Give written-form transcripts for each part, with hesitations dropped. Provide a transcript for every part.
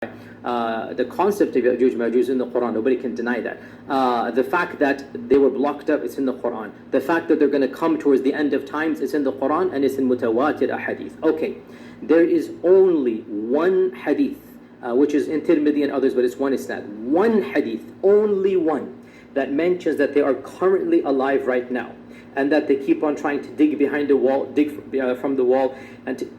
the concept of Yajuj and Majuj is in the Quran. Nobody can deny that. The fact that they were blocked up, it's in the Quran. The fact that they're going to come towards the end of times, it's in the Quran, and it's in mutawatir hadith. Okay, there is only one hadith, which is in Tirmidhi and others, but it's one isnad. One hadith, only one, that mentions that they are currently alive right now, and that they keep on trying to dig behind the wall, dig from the wall, and to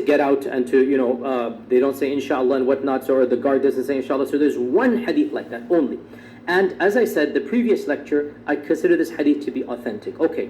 get out, and to, they don't say inshallah and whatnot, or the guard doesn't say inshallah. So there's one hadith like that only. And as I said, the previous lecture, I consider this hadith to be authentic. Okay,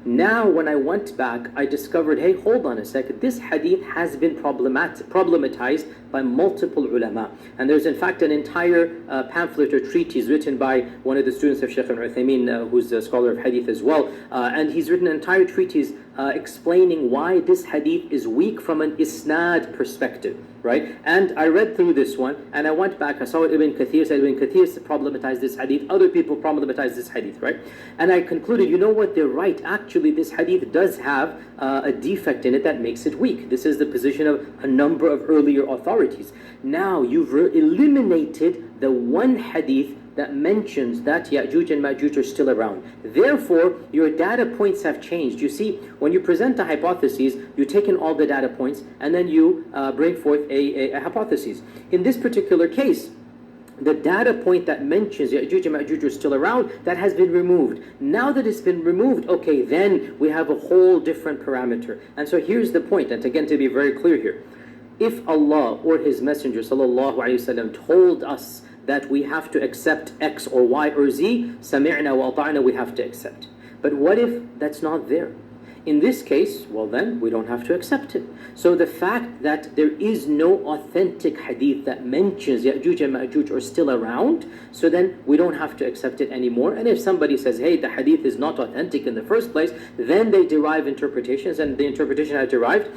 now when I went back, I discovered, hey, hold on a second, this hadith has been problematized by multiple ulama. And there's in fact an entire pamphlet or treatise written by one of the students of Shaykh Ibn Uthaymeen, who's a scholar of hadith as well. And he's written an entire treatise explaining why this hadith is weak from an isnad perspective, right? And I read through this one, and I went back, I saw what Ibn Kathir said. Ibn Kathir problematized this hadith, other people problematized this hadith, right? And I concluded, you know what, they're right. Actually, this hadith does have a defect in it that makes it weak. This is the position of a number of earlier authorities. Now, you've eliminated the one hadith that mentions that Yajuj and Majuj are still around. Therefore, your data points have changed. You see, when you present a hypothesis, you take in all the data points, and then you bring forth a hypothesis. In this particular case, the data point that mentions Yajuj and Majuj are still around, that has been removed. Now that it's been removed, okay, then we have a whole different parameter. And so here's the point, and again, to be very clear here. If Allah or His Messenger sallallahu alaihi wasallam told us that we have to accept X or Y or Z, sami'na wa ata'na, we have to accept. But what if that's not there? In this case, well then, we don't have to accept it. So the fact that there is no authentic hadith that mentions Yajuj and Majuj are still around, so then we don't have to accept it anymore. And if somebody says, hey, the hadith is not authentic in the first place, then they derive interpretations, and the interpretation I derived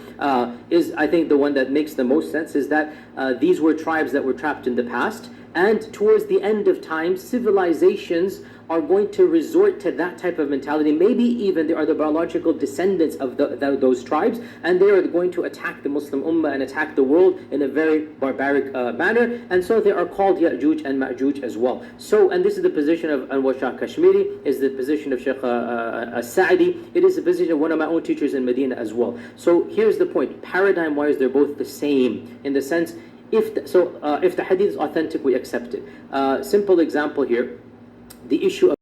is, I think, the one that makes the most sense, is that these were tribes that were trapped in the past, and towards the end of time, civilizations are going to resort to that type of mentality. Maybe even they are the biological descendants of those tribes, and they are going to attack the Muslim Ummah and attack the world in a very barbaric manner, and so they are called Yajuj and Majuj as well. So, and this is the position of Anwar Shah Kashmiri, is the position of Shaykh Sa'di, it is the position of one of my own teachers in Medina as well. So here's the point, paradigm-wise, they're both the same, in the sense, if the hadith is authentic, we accept it. Simple example here, the issue of